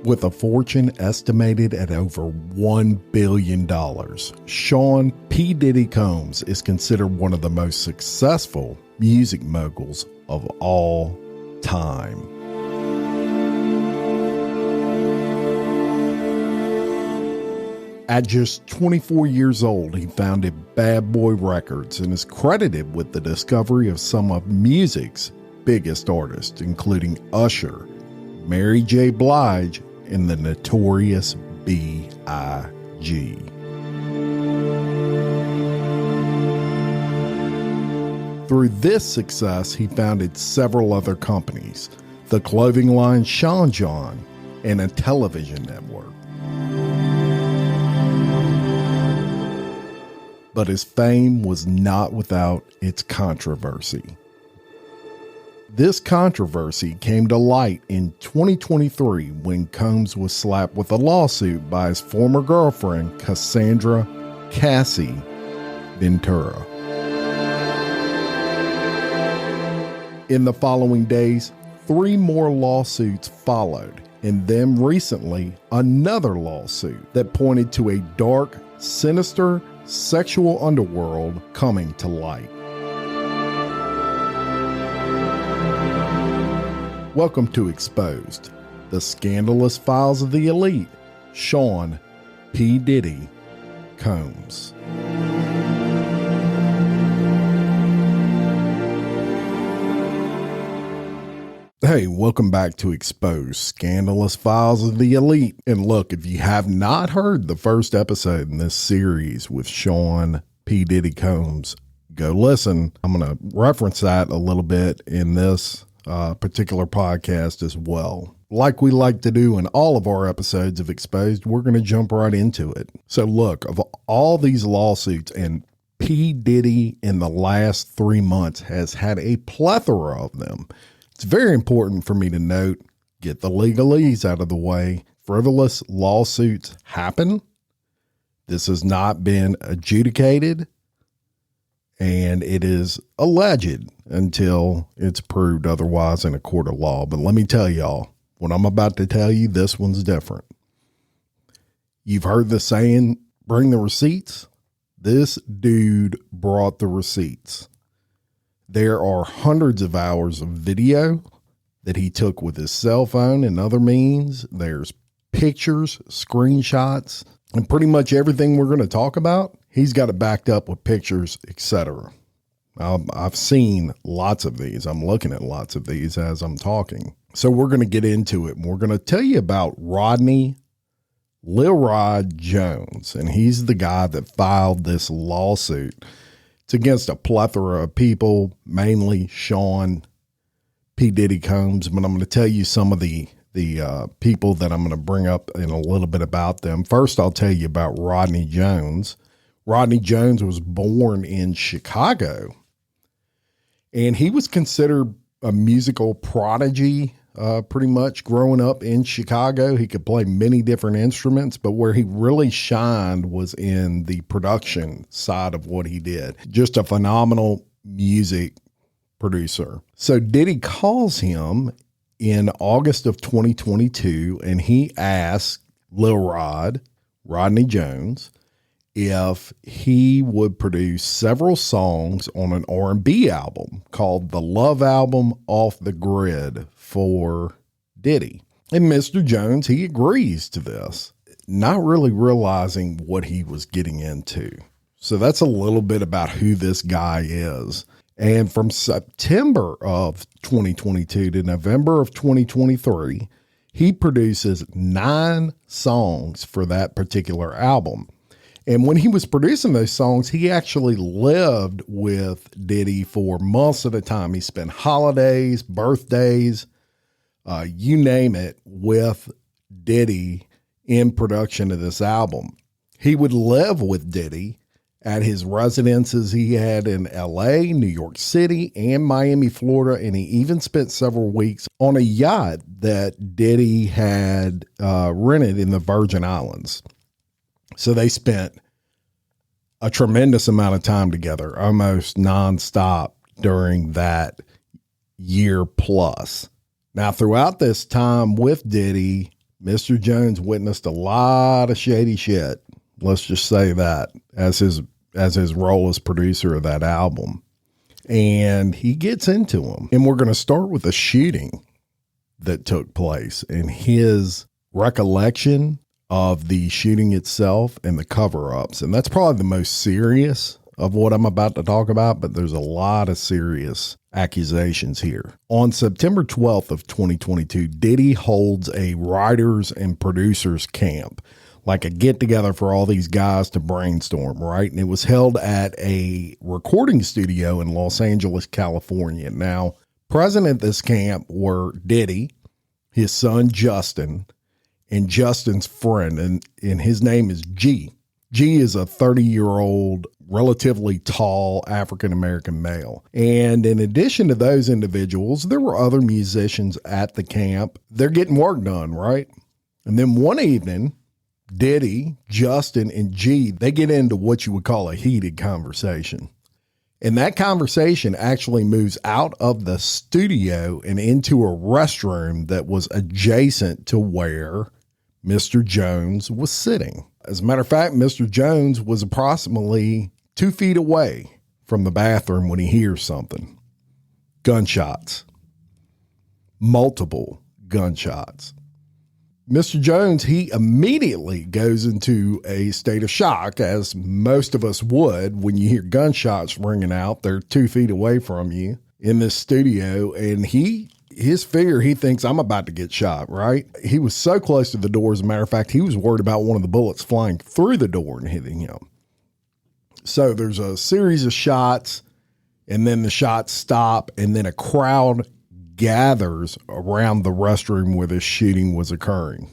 With a fortune estimated at over $1 billion, Sean P. Diddy Combs is considered one of the most successful music moguls of all time. At just 24 years old, he founded Bad Boy Records and is credited with the discovery of some of music's biggest artists, including Usher, Mary J. Blige, and the notorious B.I.G. Through this success, he founded several other companies, the clothing line Sean John, and a television network. But his fame was not without its controversy. This controversy came to light in 2023 when Combs was slapped with a lawsuit by his former girlfriend, Cassandra Cassie Ventura. In the following days, 3 more lawsuits followed, and then recently another lawsuit that pointed to a dark, sinister sexual underworld coming to light. Welcome to Exposed, the scandalous files of the elite, Sean P. Diddy Combs. Hey, welcome back to Exposed, Scandalous Files of the Elite. And look, if you have not heard the first episode in this series with Sean P. Diddy Combs, go listen. I'm going to reference that a little bit in this particular podcast as well. Like we like to do in all of our episodes of Exposed, we're going to jump right into it. So look, of all these lawsuits, and P. Diddy in the last 3 months has had a plethora of them. It's very important for me to note, get the legalese out of the way. Frivolous lawsuits happen. This has not been adjudicated, and it is alleged until it's proved otherwise in a court of law. But let me tell y'all, what I'm about to tell you, this one's different. You've heard the saying, bring the receipts. This dude brought the receipts. There are hundreds of hours of video that he took with his cell phone and other means. There's pictures, screenshots, and pretty much everything we're going to talk about, he's got it backed up with pictures, etc. I've seen lots of these. I'm looking at lots of these as I'm talking. So we're going to get into it. And we're going to tell you about Rodney Lil Rod Jones. And he's the guy that filed this lawsuit. It's against a plethora of people, mainly Sean P. Diddy Combs. But I'm going to tell you some of the people that I'm going to bring up in a little bit about them. First, I'll tell you about Rodney Jones. Rodney Jones was born in Chicago, and he was considered a musical prodigy pretty much growing up in Chicago. He could play many different instruments, but where he really shined was in the production side of what he did. Just a phenomenal music producer. So Diddy calls him in August of 2022, and he asked Rodney Jones, if he would produce several songs on an R&B album called The Love Album Off the Grid for Diddy. And Mr. Jones, he agrees to this, not really realizing what he was getting into. So that's a little bit about who this guy is. And from September of 2022 to November of 2023, he produces 9 songs for that particular album. And when he was producing those songs, he actually lived with Diddy for months at a time. He spent holidays, birthdays, you name it, with Diddy in production of this album. He would live with Diddy at his residences he had in LA, New York City, and Miami, Florida. And he even spent several weeks on a yacht that Diddy had rented in the Virgin Islands. So they spent a tremendous amount of time together, almost nonstop during that year plus. Now, throughout this time with Diddy, Mr. Jones witnessed a lot of shady shit. Let's just say that as his role as producer of that album. And he gets into them. And we're going to start with a shooting that took place and his recollection of the shooting itself and the cover-ups. And that's probably the most serious of what I'm about to talk about, but there's a lot of serious accusations here. On September 12th of 2022, Diddy holds a writers and producers camp, like a get-together for all these guys to brainstorm, right? And it was held at a recording studio in Los Angeles, California. Now, present at this camp were Diddy, his son Justin, and Justin's friend, and his name is G. G is a 30-year-old, relatively tall African-American male. And in addition to those individuals, there were other musicians at the camp. They're getting work done, right? And then one evening, Diddy, Justin, and G, they get into what you would call a heated conversation. And that conversation actually moves out of the studio and into a restroom that was adjacent to where Mr. Jones was sitting. As a matter of fact, Mr. Jones was approximately 2 feet away from the bathroom when he hears something. Gunshots. Multiple gunshots. Mr. Jones, he immediately goes into a state of shock, as most of us would when you hear gunshots ringing out. They're 2 feet away from you in this studio, and his fear, he thinks, I'm about to get shot, right? He was so close to the door, as a matter of fact, he was worried about one of the bullets flying through the door and hitting him. So there's a series of shots, and then the shots stop, and then a crowd gathers around the restroom where this shooting was occurring.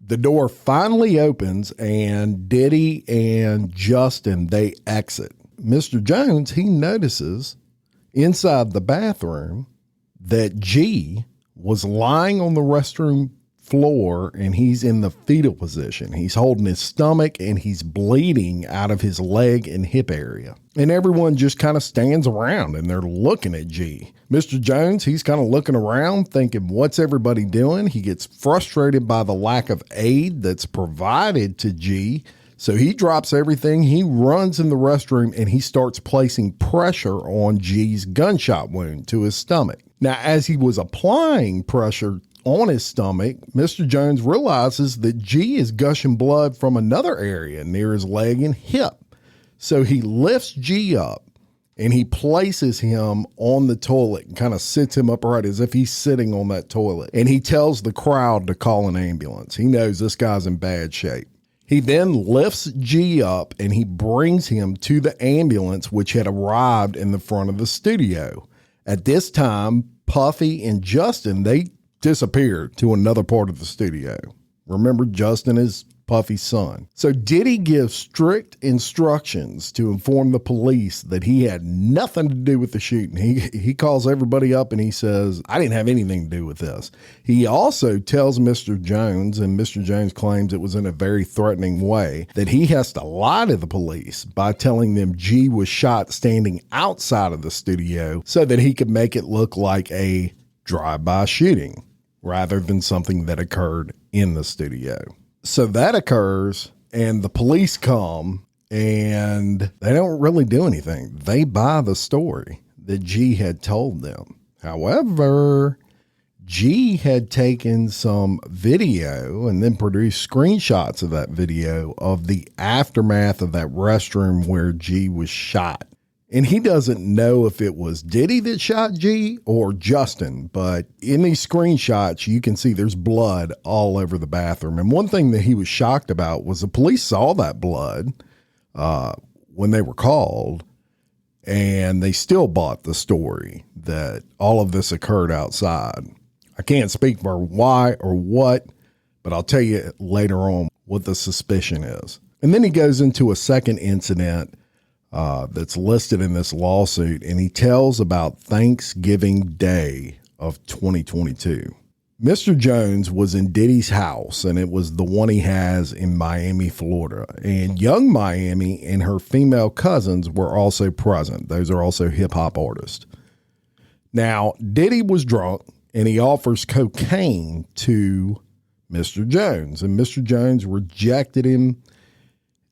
The door finally opens, and Diddy and Justin, they exit. Mr. Jones, he notices inside the bathroom that G was lying on the restroom floor, and he's in the fetal position. He's holding his stomach and he's bleeding out of his leg and hip area. And everyone just kind of stands around and they're looking at G. Mr. Jones, he's kind of looking around thinking, what's everybody doing? He gets frustrated by the lack of aid that's provided to G. So he drops everything. He runs in the restroom and he starts placing pressure on G's gunshot wound to his stomach. Now, as he was applying pressure on his stomach, Mr. Jones realizes that G is gushing blood from another area near his leg and hip. So he lifts G up and he places him on the toilet and kind of sits him upright as if he's sitting on that toilet. And he tells the crowd to call an ambulance. He knows this guy's in bad shape. He then lifts G up and he brings him to the ambulance, which had arrived in the front of the studio. At this time, Puffy and Justin, they disappeared to another part of the studio. Remember, Justin is Puffy's son. So Diddy gives strict instructions to inform the police that he had nothing to do with the shooting. He calls everybody up and he says, I didn't have anything to do with this. He also tells Mr. Jones, and Mr. Jones claims it was in a very threatening way, that he has to lie to the police by telling them G was shot standing outside of the studio so that he could make it look like a drive-by shooting rather than something that occurred in the studio. So that occurs and the police come and they don't really do anything. They buy the story that G had told them. However, G had taken some video and then produced screenshots of that video of the aftermath of that restroom where G was shot. And he doesn't know if it was Diddy that shot G or Justin, but in these screenshots, you can see there's blood all over the bathroom. And one thing that he was shocked about was the police saw that blood when they were called, and they still bought the story that all of this occurred outside. I can't speak for why or what, but I'll tell you later on what the suspicion is. And then he goes into a second incident that's listed in this lawsuit, and he tells about Thanksgiving Day of 2022. Mr. Jones was in Diddy's house, and it was the one he has in Miami, Florida. And Young Miami and her female cousins were also present. Those are also hip-hop artists. Now, Diddy was drunk, and he offers cocaine to Mr. Jones. And Mr. Jones rejected him,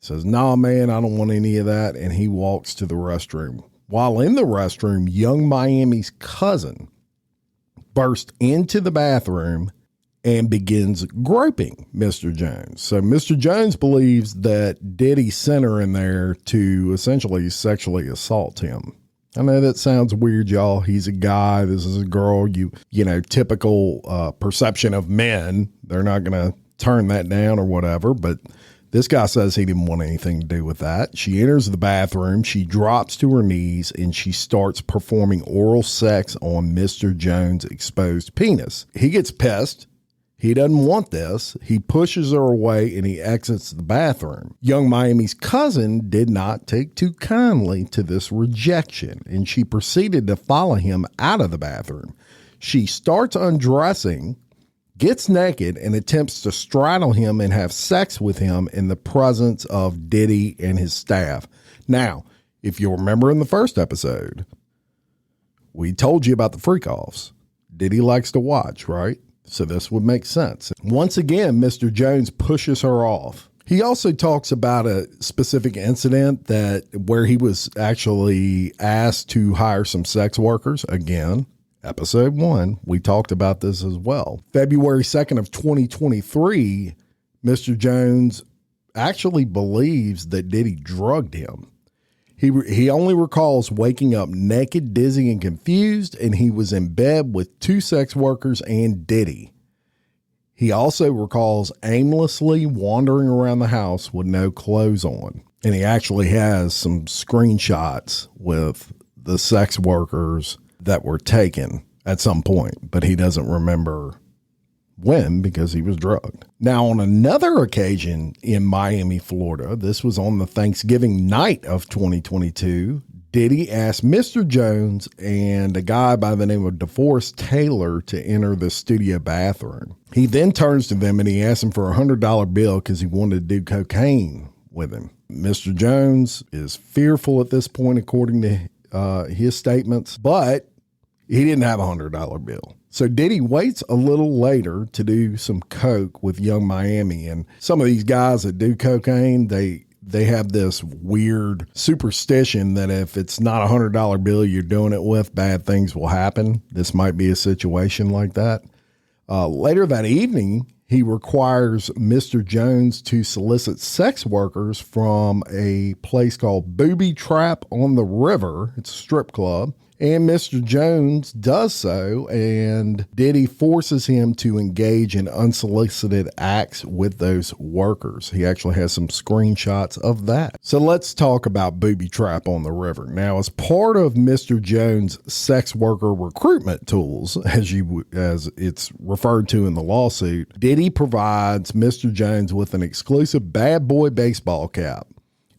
says, "Nah, man, I don't want any of that." And he walks to the restroom. While in the restroom, Young Miami's cousin burst into the bathroom and begins groping Mr. Jones. So Mr. Jones believes that Diddy sent her in there to essentially sexually assault him. I know that sounds weird, y'all. He's a guy. This is a girl. You know, typical perception of men. They're not going to turn that down or whatever, but this guy says he didn't want anything to do with that. She enters the bathroom. She drops to her knees and she starts performing oral sex on Mr. Jones' exposed penis. He gets pissed. He doesn't want this. He pushes her away and he exits the bathroom. Young Miami's cousin did not take too kindly to this rejection, and she proceeded to follow him out of the bathroom. She starts undressing, gets naked, and attempts to straddle him and have sex with him in the presence of Diddy and his staff. Now, if you'll remember in the first episode, we told you about the freak-offs. Diddy likes to watch, right? So this would make sense. Once again, Mr. Jones pushes her off. He also talks about a specific incident where he was actually asked to hire some sex workers. Again, episode 1, we talked about this as well. February 2nd of 2023, Mr. Jones actually believes that Diddy drugged him. He only recalls waking up naked, dizzy, and confused, and he was in bed with 2 sex workers and Diddy. He also recalls aimlessly wandering around the house with no clothes on. And he actually has some screenshots with the sex workers that were taken at some point, but he doesn't remember when because he was drugged. Now, on another occasion in Miami, Florida, this was on the Thanksgiving night of 2022, Diddy asked Mr. Jones and a guy by the name of DeForest Taylor to enter the studio bathroom. He then turns to them and he asks them for a $100 bill because he wanted to do cocaine with him. Mr. Jones is fearful at this point, according to his statements, but he didn't have a $100 bill. So Diddy waits a little later to do some coke with Young Miami. And some of these guys that do cocaine, they have this weird superstition that if it's not a $100 bill you're doing it with, bad things will happen. This might be a situation like that. Later that evening, he requires Mr. Jones to solicit sex workers from a place called Booby Trap on the River. It's a strip club. And Mr. Jones does so, and Diddy forces him to engage in unsolicited acts with those workers. He actually has some screenshots of that. So let's talk about Booby Trap on the River. Now, as part of Mr. Jones' sex worker recruitment tools, as it's referred to in the lawsuit, Diddy provides Mr. Jones with an exclusive bad boy baseball cap.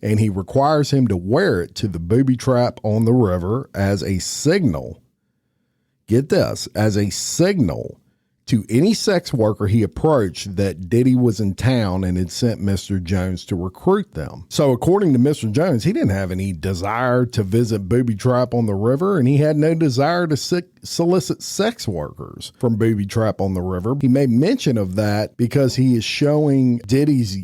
And he requires him to wear it to the Booby Trap on the River as a signal. Get this, as a signal to any sex worker he approached that Diddy was in town and had sent Mr. Jones to recruit them. So according to Mr. Jones, he didn't have any desire to visit Booby Trap on the River, and he had no desire to solicit sex workers from Booby Trap on the River. He made mention of that because he is showing Diddy's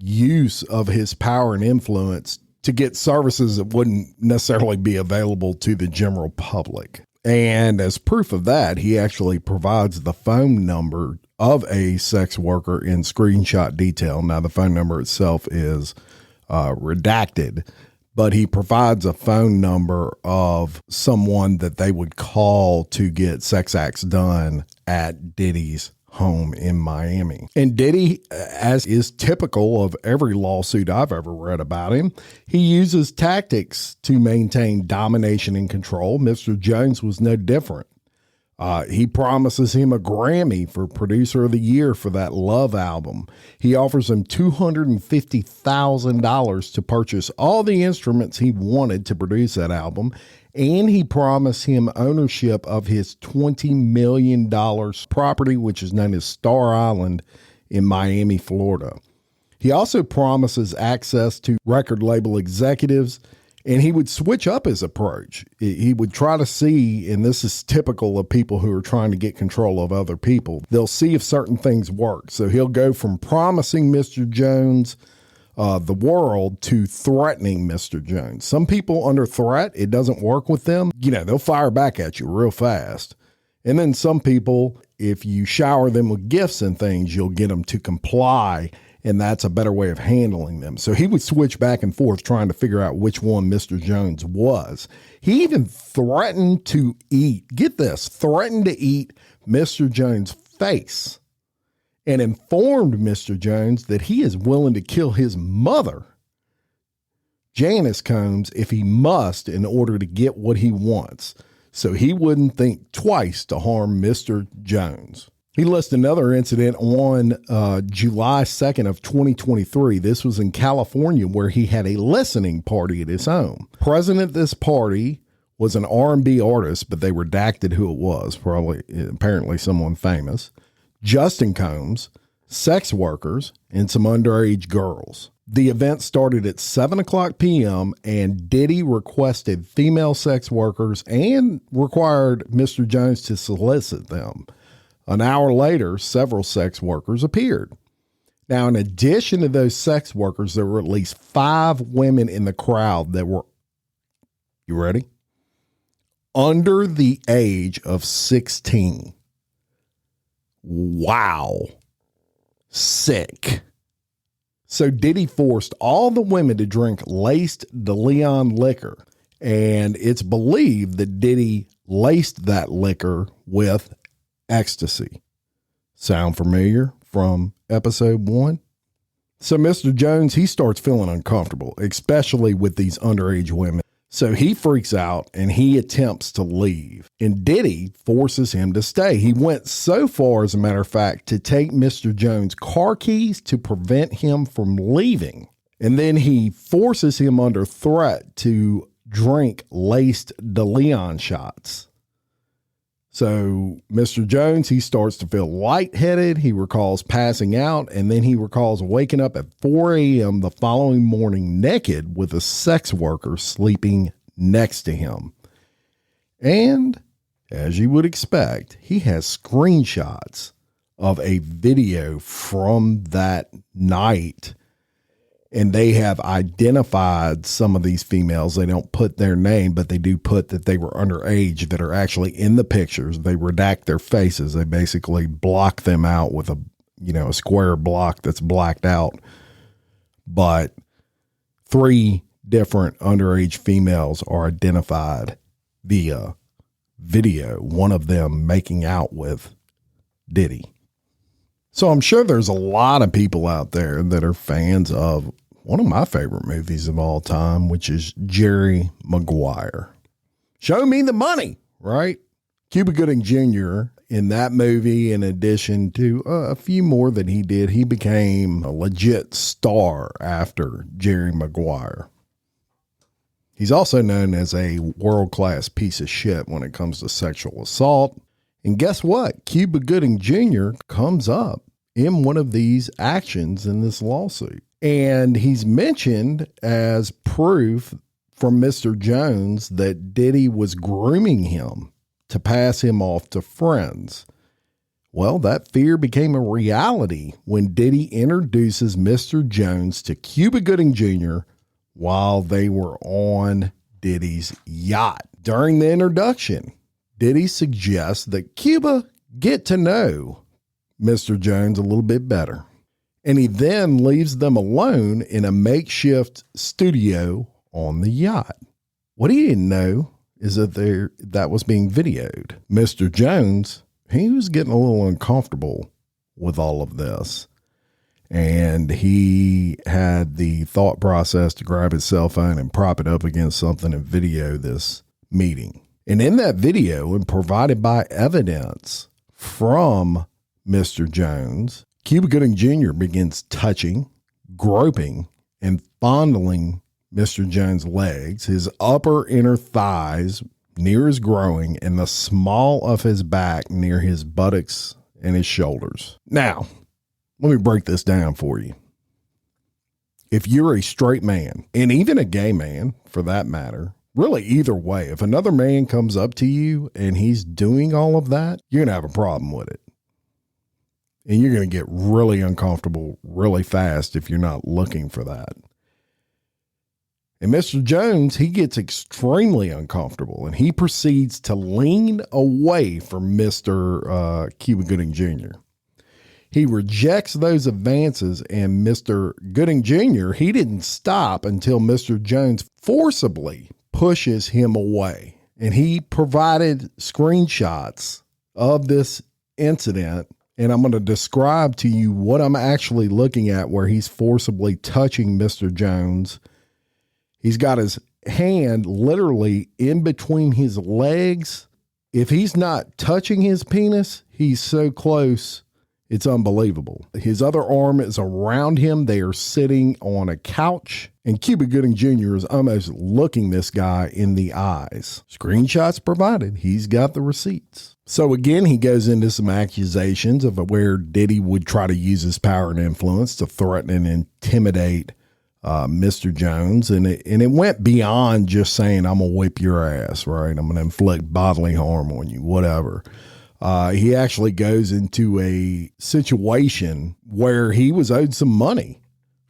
use of his power and influence to get services that wouldn't necessarily be available to the general public. And as proof of that, he actually provides the phone number of a sex worker in screenshot detail. Now, the phone number itself is redacted, but he provides a phone number of someone that they would call to get sex acts done at Diddy's home in Miami. And Diddy, as is typical of every lawsuit I've ever read about him, he uses tactics to maintain domination and control. Mr. Jones was no different. He promises him a Grammy for Producer of the Year for that Love album. He offers him $250,000 to purchase all the instruments he wanted to produce that album. And he promised him ownership of his $20 million property, which is known as Star Island in Miami, Florida. He also promises access to record label executives And he would switch up his approach. He would try to see, and this is typical of people who are trying to get control of other people, they'll see if certain things work. So he'll go from promising Mr. Jones the world to threatening Mr. Jones. Some people under threat, it doesn't work with them. They'll fire back at you real fast. And then some people, if you shower them with gifts and things, you'll get them to comply. And that's a better way of handling them. So he would switch back and forth trying to figure out which one Mr. Jones was. He even threatened to eat, get this, threatened to eat Mr. Jones' face and informed Mr. Jones that he is willing to kill his mother, Janice Combs, if he must in order to get what he wants. So he wouldn't think twice to harm Mr. Jones. He lists another incident on July 2nd of 2023. This was in California where he had a listening party at his home. Present at this party was an R&B artist, but they redacted who it was, apparently someone famous, Justin Combs, sex workers, and some underage girls. The event started at 7:00 p.m. and Diddy requested female sex workers and required Mr. Jones to solicit them. An hour later, several sex workers appeared. Now, in addition to those sex workers, there were at least 5 women in the crowd that were, you ready? Under the age of 16. Wow. Sick. So Diddy forced all the women to drink laced DeLeon liquor. And it's believed that Diddy laced that liquor with ecstasy. Sound familiar from episode 1? So Mr. Jones, he starts feeling uncomfortable, especially with these underage women. So he freaks out and he attempts to leave. And Diddy forces him to stay. He went so far, as a matter of fact, to take Mr. Jones' car keys to prevent him from leaving. And then he forces him under threat to drink laced DeLeon shots. So Mr. Jones, he starts to feel lightheaded. He recalls passing out, and then he recalls waking up at 4 a.m. the following morning naked with a sex worker sleeping next to him. And as you would expect, he has screenshots of a video from that night. And they have identified some of these females. They don't put their name, but they do put that they were underage that are actually in the pictures. They redact their faces. They basically block them out with a square block that's blacked out. But 3 different underage females are identified via video, one of them making out with Diddy. So I'm sure there's a lot of people out there that are fans of one of my favorite movies of all time, which is Jerry Maguire. Show me the money, right? Cuba Gooding Jr. in that movie, in addition to a few more that he did, he became a legit star after Jerry Maguire. He's also known as a world-class piece of shit when it comes to sexual assault. And guess what? Cuba Gooding Jr. comes up in one of these actions in this lawsuit. And he's mentioned as proof from Mr. Jones that Diddy was grooming him to pass him off to friends. Well, that fear became a reality when Diddy introduces Mr. Jones to Cuba Gooding Jr. while they were on Diddy's yacht. During the introduction, Diddy suggests that Cuba get to know Mr. Jones a little bit better. And he then leaves them alone in a makeshift studio on the yacht. What he didn't know is that that was being videoed. Mr. Jones, he was getting a little uncomfortable with all of this. And he had the thought process to grab his cell phone and prop it up against something and video this meeting. And in that video, and provided by evidence from Mr. Jones, Cuba Gooding Jr. begins touching, groping, and fondling Mr. Jones' legs, his upper inner thighs near his groin, and the small of his back near his buttocks and his shoulders. Now, let me break this down for you. If you're a straight man, and even a gay man for that matter, really either way, if another man comes up to you and he's doing all of that, you're going to have a problem with it. And you're going to get really uncomfortable really fast if you're not looking for that. And Mr. Jones, he gets extremely uncomfortable and he proceeds to lean away from Mr. Cuba Gooding Jr. He rejects those advances, and Mr. Gooding Jr., he didn't stop until Mr. Jones forcibly pushes him away. And he provided screenshots of this incident. And I'm going to describe to you what I'm actually looking at where he's forcibly touching Mr. Jones. He's got his hand literally in between his legs. If he's not touching his penis, he's so close, it's unbelievable. His other arm is around him. They are sitting on a couch, and Cuba Gooding Jr. is almost looking this guy in the eyes. Screenshots provided. He's got the receipts. So again, he goes into some accusations of where Diddy would try to use his power and influence to threaten and intimidate Mr. Jones. And it went beyond just saying, I'm going to whip your ass, right? I'm going to inflict bodily harm on you, whatever. He actually goes into a situation where he was owed some money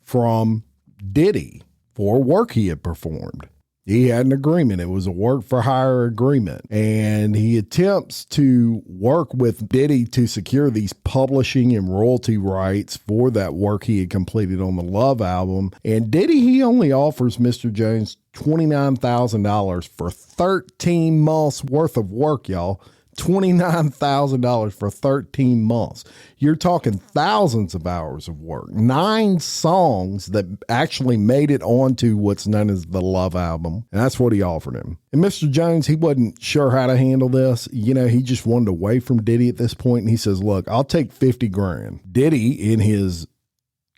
from Diddy for work he had performed. He had an agreement. It was a work for hire agreement. And he attempts to work with Diddy to secure these publishing and royalty rights for that work he had completed on the Love album. And Diddy, he only offers Mr. Jones $29,000 for 13 months worth of work, y'all. $29,000 for 13 months. You're talking thousands of hours of work, 9 songs that actually made it onto what's known as the Love album. And that's what he offered him. And Mr. Jones, he wasn't sure how to handle this. You know, he just wanted away from Diddy at this point. And he says, look, I'll take 50 grand. Diddy, in his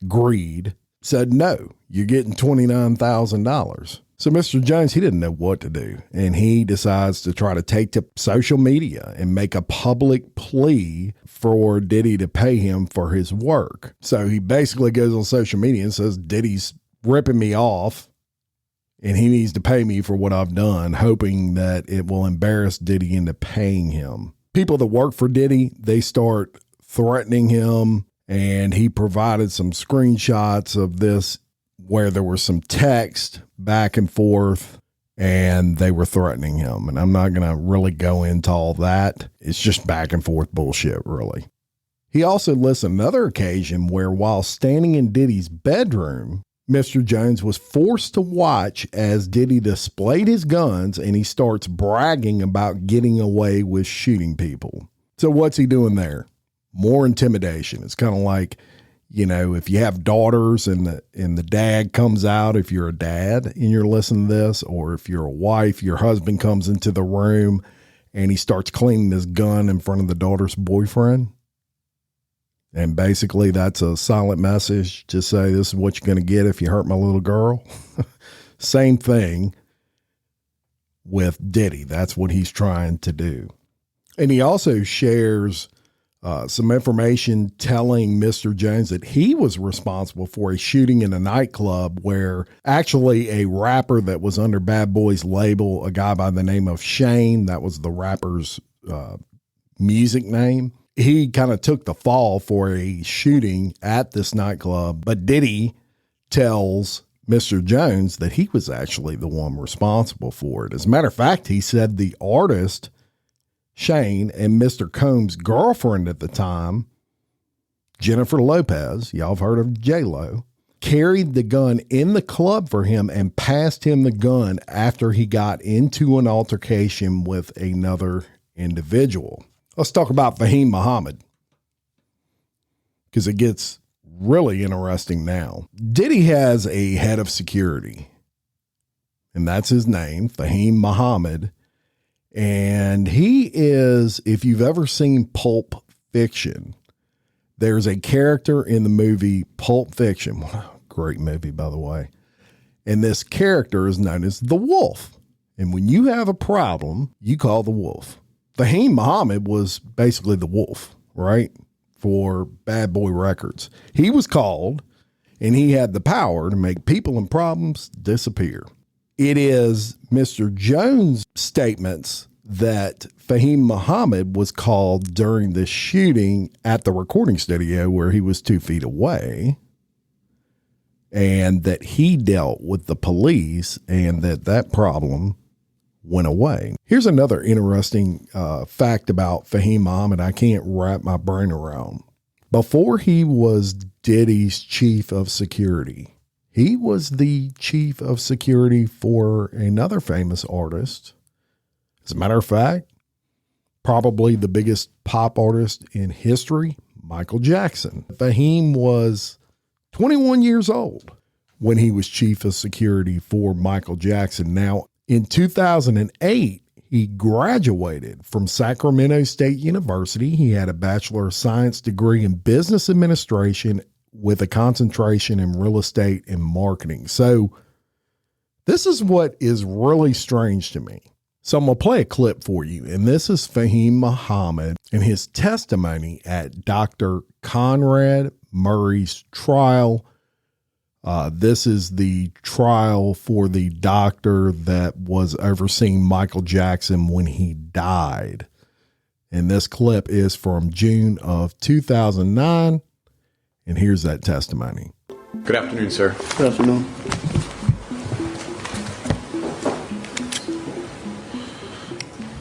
greed, said, no, you're getting $29,000. So Mr. Jones, he didn't know what to do, and he decides to try to take to social media and make a public plea for Diddy to pay him for his work. So he basically goes on social media and says, Diddy's ripping me off, and he needs to pay me for what I've done, hoping that it will embarrass Diddy into paying him. People that work for Diddy, they start threatening him, and he provided some screenshots of this where there was some text back and forth and they were threatening him. And I'm not going to really go into all that. It's just back and forth bullshit, really. He also lists another occasion where while standing in Diddy's bedroom, Mr. Jones was forced to watch as Diddy displayed his guns and he starts bragging about getting away with shooting people. So what's he doing there? More intimidation. It's kind of like, you know, if you have daughters and the dad comes out, if you're a dad and you're listening to this, or if you're a wife, your husband comes into the room and he starts cleaning his gun in front of the daughter's boyfriend. And basically that's a silent message to say, this is what you're going to get if you hurt my little girl. Same thing with Diddy. That's what he's trying to do. And he also shares some information telling Mr. Jones that he was responsible for a shooting in a nightclub where actually a rapper that was under Bad Boy's label, a guy by the name of Shane, that was the rapper's music name. He kind of took the fall for a shooting at this nightclub, but Diddy tells Mr. Jones that he was actually the one responsible for it. As a matter of fact, he said the artist Shane and Mr. Combs' girlfriend at the time, Jennifer Lopez, y'all have heard of J-Lo, carried the gun in the club for him and passed him the gun after he got into an altercation with another individual. Let's talk about Fahim Muhammad, because it gets really interesting now. Diddy has a head of security, and that's his name, Fahim Muhammad. And he is, if you've ever seen Pulp Fiction, there's a character in the movie Pulp Fiction. What a great movie, by the way. And this character is known as the Wolf. And when you have a problem, you call the Wolf. Fahim Muhammad was basically the Wolf, right? For Bad Boy Records. He was called, and he had the power to make people and problems disappear. It is Mr. Jones' statements that Fahim Muhammad was called during the shooting at the recording studio where he was 2 feet away, and that he dealt with the police and that problem went away. Here's another interesting fact about Fahim Muhammad I can't wrap my brain around. Before he was Diddy's chief of security, he was the chief of security for another famous artist. As a matter of fact, probably the biggest pop artist in history, Michael Jackson. Fahim was 21 years old when he was chief of security for Michael Jackson. Now, in 2008, he graduated from Sacramento State University. He had a Bachelor of Science degree in Business Administration with a concentration in real estate and marketing. So this is what is really strange to me. So I'm going to play a clip for you, and this is Fahim Muhammad and his testimony at Dr. Conrad Murray's trial. This is the trial for the doctor that was overseeing Michael Jackson when he died. And this clip is from June of 2009. And here's that testimony. Good afternoon, sir. Good afternoon.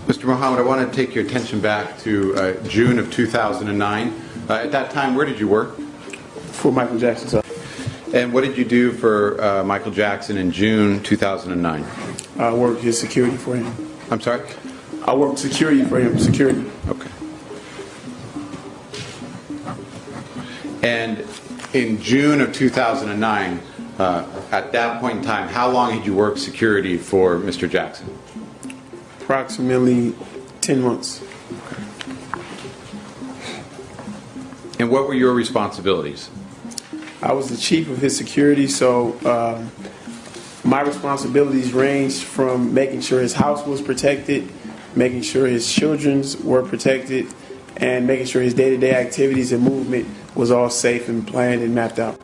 Mr. Muhammad, I want to take your attention back to June of 2009. At that time, where did you work? For Michael Jackson, sir. And what did you do for Michael Jackson in June 2009? I worked his security for him. I'm sorry? I worked security for him, security. Okay. And in June of 2009, at that point in time, how long had you worked security for Mr. Jackson? Approximately 10 months. Okay. And what were your responsibilities? I was the chief of his security, so my responsibilities ranged from making sure his house was protected, making sure his children were protected, and making sure his day-to-day activities and movement was all safe and planned and mapped out.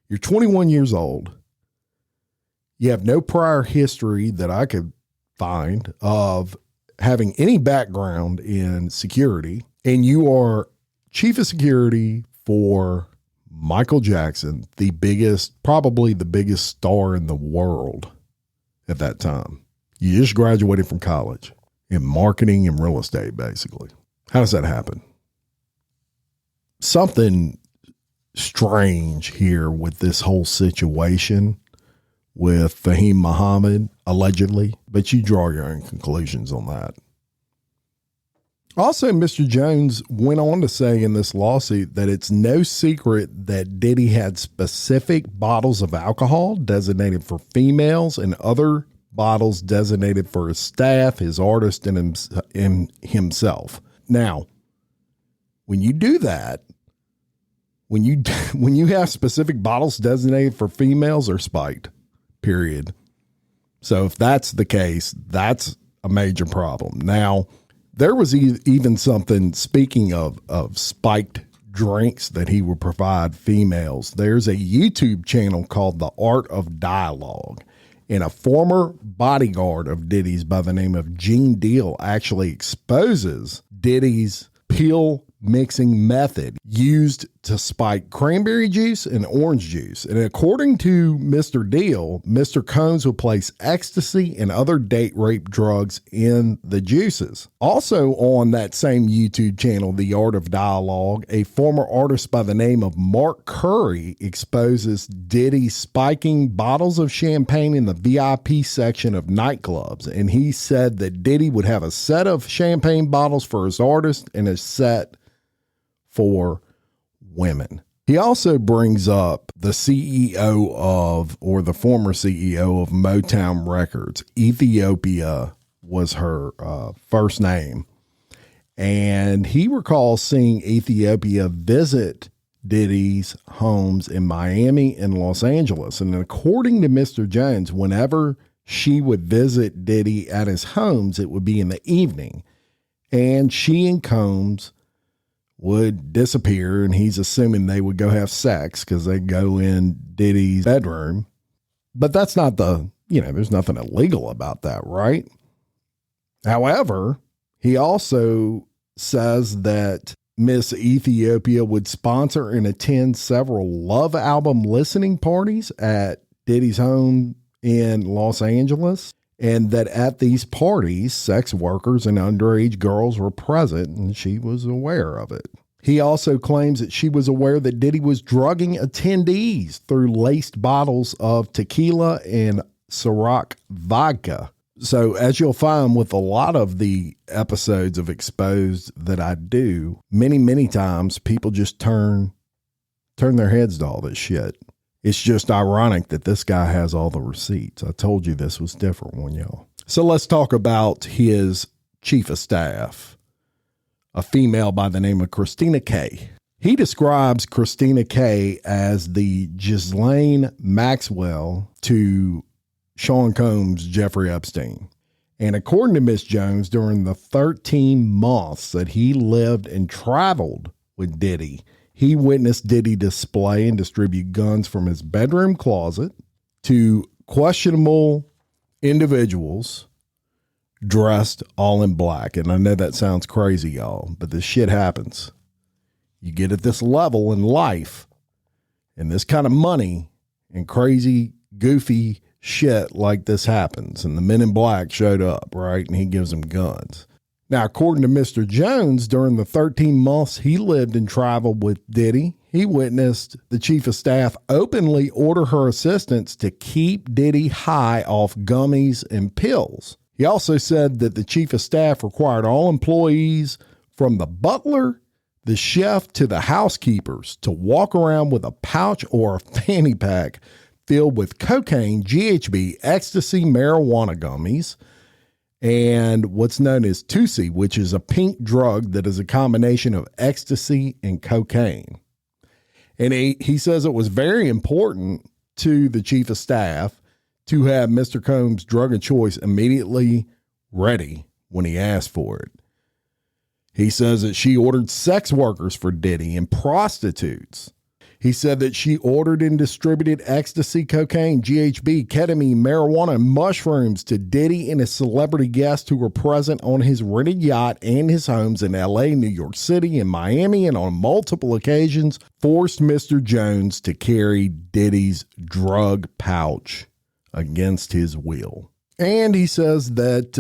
You're 21 years old. You have no prior history that I could find of having any background in security, and you are chief of security for Michael Jackson, the biggest, probably the biggest star in the world at that time. You just graduated from college in marketing and real estate, basically. How does that happen? Something strange here with this whole situation with Fahim Muhammad, allegedly, but you draw your own conclusions on that. Also, Mr. Jones went on to say in this lawsuit that it's no secret that Diddy had specific bottles of alcohol designated for females and other bottles designated for his staff, his artist, and himself. Now, when you do that, when you have specific bottles designated for females, are spiked, period. So if that's the case, that's a major problem. Now, there was even something, speaking of spiked drinks that he would provide females. There's a YouTube channel called The Art of Dialogue, and a former bodyguard of Diddy's by the name of Gene Deal actually exposes Diddy's pill mixing method used to spike cranberry juice and orange juice. And according to Mr. Deal, Mr. Combs will place ecstasy and other date rape drugs in the juices. Also on that same YouTube channel, The Art of Dialogue, a former artist by the name of Mark Curry exposes Diddy spiking bottles of champagne in the VIP section of nightclubs. And he said that Diddy would have a set of champagne bottles for his artist and a set for women. He also brings up the CEO of, or the former CEO of Motown Records. Ethiopia was her first name. And he recalls seeing Ethiopia visit Diddy's homes in Miami and Los Angeles. And according to Mr. Jones, whenever she would visit Diddy at his homes, it would be in the evening. And she and Combs would disappear, and he's assuming they would go have sex because they go in Diddy's bedroom. But that's not there's nothing illegal about that, right? However, he also says that Miss Ethiopia would sponsor and attend several Love album listening parties at Diddy's home in Los Angeles, and that at these parties, sex workers and underage girls were present, and she was aware of it. He also claims that she was aware that Diddy was drugging attendees through laced bottles of tequila and Ciroc vodka. So as you'll find with a lot of the episodes of Exposed that I do, many, many times people just turn their heads to all this shit. It's just ironic that this guy has all the receipts. I told you this was different one, y'all. So let's talk about his chief of staff, a female by the name of Christina K. He describes Christina K as the Ghislaine Maxwell to Sean Combs' Jeffrey Epstein. And according to Miss Jones, during the 13 months that he lived and traveled with Diddy, he witnessed Diddy display and distribute guns from his bedroom closet to questionable individuals dressed all in black. And I know that sounds crazy, y'all, but this shit happens. You get at this level in life and this kind of money and crazy, goofy shit like this happens. And the men in black showed up, right? And he gives them guns. Now, according to Mr. Jones, during the 13 months he lived and traveled with Diddy, he witnessed the chief of staff openly order her assistants to keep Diddy high off gummies and pills. He also said that the chief of staff required all employees, from the butler, the chef, to the housekeepers, to walk around with a pouch or a fanny pack filled with cocaine, GHB, ecstasy, marijuana gummies, and what's known as Tusi, which is a pink drug that is a combination of ecstasy and cocaine. And he says it was very important to the chief of staff to have Mr. Combs' drug of choice immediately ready when he asked for it. He says that she ordered sex workers for Diddy and prostitutes. He said that she ordered and distributed ecstasy, cocaine, GHB, ketamine, marijuana, and mushrooms to Diddy and his celebrity guests who were present on his rented yacht and his homes in LA, New York City, and Miami, and on multiple occasions forced Mr. Jones to carry Diddy's drug pouch against his will. And he says that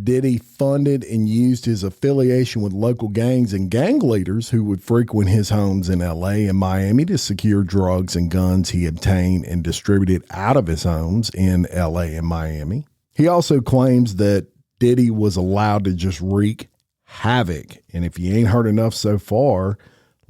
Diddy funded and used his affiliation with local gangs and gang leaders who would frequent his homes in LA and Miami to secure drugs and guns he obtained and distributed out of his homes in LA and Miami. He also claims that Diddy was allowed to just wreak havoc. And if you ain't heard enough so far,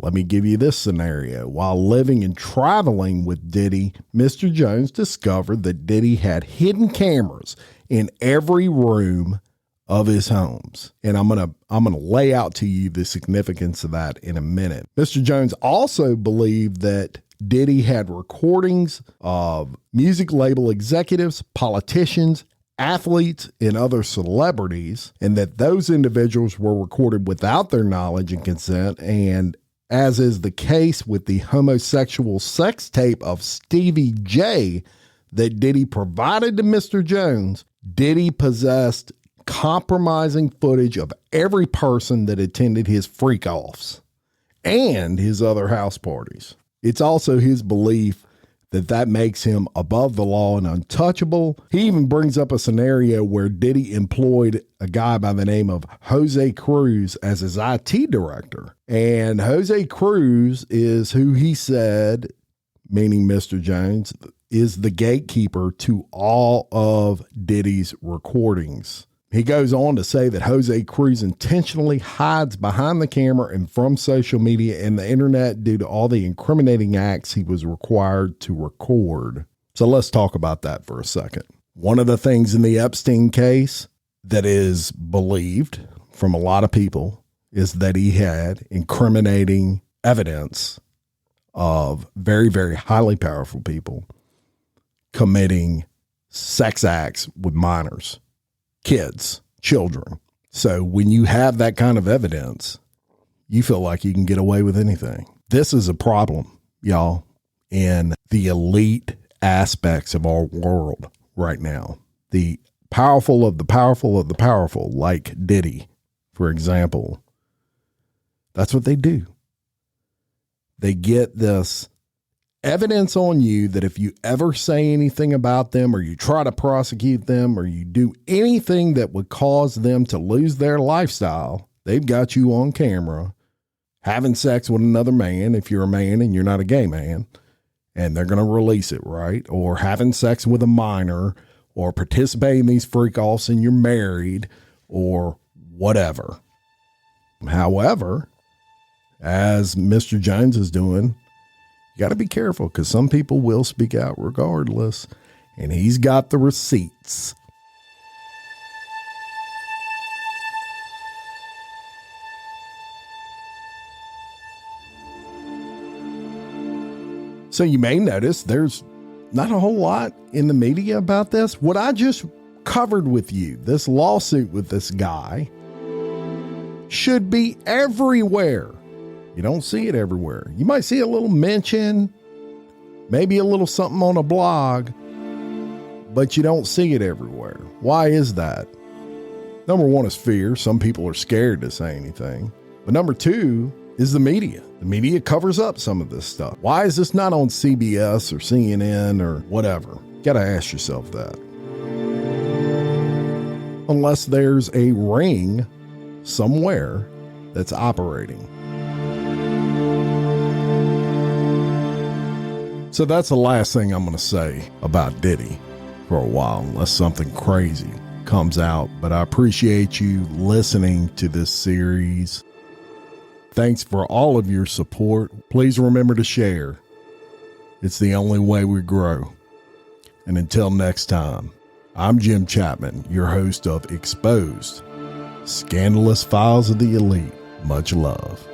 let me give you this scenario. While living and traveling with Diddy, Mr. Jones discovered that Diddy had hidden cameras in every room of his homes. And I'm going to lay out to you the significance of that in a minute. Mr. Jones also believed that Diddy had recordings of music label executives, politicians, athletes, and other celebrities, and that those individuals were recorded without their knowledge and consent. And as is the case with the homosexual sex tape of Stevie J that Diddy provided to Mr. Jones, Diddy possessed compromising footage of every person that attended his freak-offs and his other house parties. It's also his belief that makes him above the law and untouchable. He even brings up a scenario where Diddy employed a guy by the name of Jose Cruz as his IT director. And Jose Cruz is who he said, meaning Mr. Jones, is the gatekeeper to all of Diddy's recordings. He goes on to say that Jose Cruz intentionally hides behind the camera and from social media and the internet due to all the incriminating acts he was required to record. So let's talk about that for a second. One of the things in the Epstein case that is believed from a lot of people is that he had incriminating evidence of very, very highly powerful people committing sex acts with minors, kids, children. So when you have that kind of evidence, you feel like you can get away with anything. This is a problem, y'all, in the elite aspects of our world right now. The powerful of the powerful of the powerful, like Diddy, for example. That's what they do. They get this evidence on you that if you ever say anything about them, or you try to prosecute them, or you do anything that would cause them to lose their lifestyle, they've got you on camera having sex with another man, if you're a man and you're not a gay man, and they're going to release it, right? Or having sex with a minor, or participating in these freak offs and you're married, or whatever. However, as Mr. Jones is doing, you got to be careful, because some people will speak out regardless, and he's got the receipts. So you may notice there's not a whole lot in the media about this. What I just covered with you, this lawsuit with this guy, should be everywhere. You don't see it everywhere. You might see a little mention, maybe a little something on a blog, but you don't see it everywhere. Why is that? Number one is fear. Some people are scared to say anything. But number two is the media. The media covers up some of this stuff. Why is this not on CBS or CNN or whatever? You got to ask yourself that. Unless there's a ring somewhere that's operating. So that's the last thing I'm going to say about Diddy for a while, unless something crazy comes out. But I appreciate you listening to this series. Thanks for all of your support. Please remember to share. It's the only way we grow. And until next time, I'm Jim Chapman, your host of Exposed, Scandalous Files of the Elite. Much love.